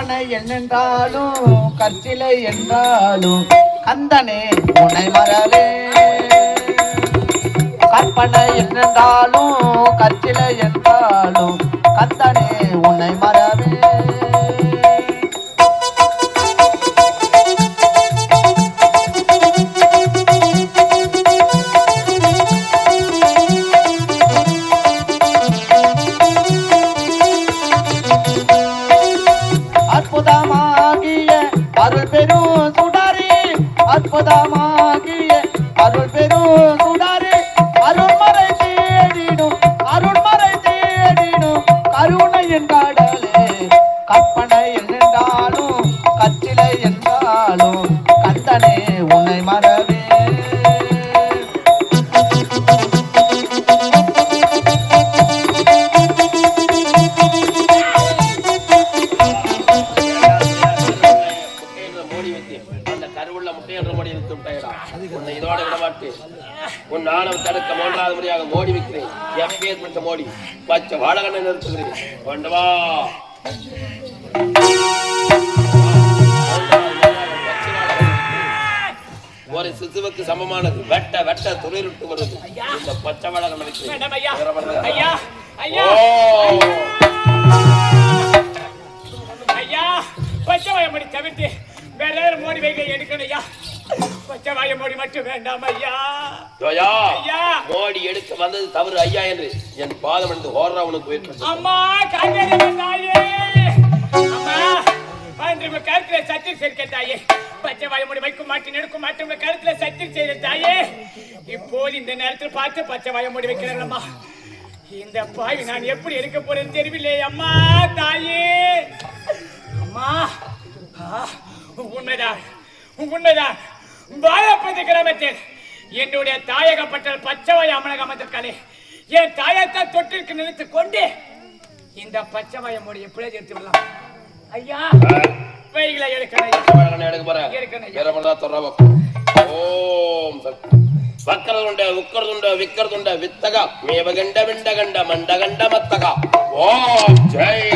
கற்பனை என்னென்றாலும் கற்சிலை என்றாலும் கந்தனே உன்னை மறவே. கற்பனை என்னென்றாலும் கற்சிலை என்றாலும் கந்தனே உன்னை மறவே. அற்புதமாகிய அருள் பெரும் சுடரே, அற்புதமாகிய அருள் பெரும் சுடரே, அருள்மறை தேடிடும் அருள்மறை தேடிடும் கருணை என்றாடலே. கற்பனை என்றாலும் கச்சிலை என்றாலும் கந்தனே உன்னை மறவே. உன் நாணம் தடுக்க மூன்றாவது முறையாக மோடி வைக்கிறேன். எப்பேற்பட்ட மோடி பச்சை வாழகனை நிறுத்துகிறேன். கொண்டு வா. ஒரு சிசுவுக்கு சமமானது. வெட்ட வெட்ட துளிருட்டு வருது. இந்த பச்சை வாழகன் நினைக்கிறேன். பச்சை வாயமடி தவிர்த்து வேற மோடி வைக்க எடுக்கணையா. பச்சை வாய மோடி மட்டும் வேண்டாம் ஐயா. மோடி எடுக்க வந்தது தவறு ஐயா என்று என் பாதம் என்று ஓடுறா உனக்கு போயிட்டு. அம்மா காய்கறி தாயே, அம்மா அன்று கருத்துல சத்தியம் சேர்க்க தாயே. பச்சை வாய மோடி வைக்க மாட்டேன் எடுக்க மாட்டேன் கருத்துல சத்தியம் செய்த தாயே. இப்போது இந்த நேரத்தில் பார்த்து பச்சை வாய மோடி வைக்கிறேன் அம்மா. இந்த பாய் நான் எப்படி எடுக்க போறேன்னு தெரியவில்லை அம்மா தாயே. அம்மா உண்மைதான் உண்மைதான். வாழப்பதி கிராமத்தில் என்னுடைய தாயகப்பட்டல் பச்சைவாய் அமலகமத்திற்காலே என் தாயத்தான் தொட்டிற்கு நினைத்து கொண்டு இந்த பச்சைவாய மூடி எப்படியாவது எடுத்து விடலாம் ஐயா. வைகளை வக்கரதுண்ட உக்கரதுண்ட விக்கரதுண்ட வித்தகா மேவகண்ட விண்டகண்ட மண்டகண்ட மத்தகா. ஓம் ஜெய்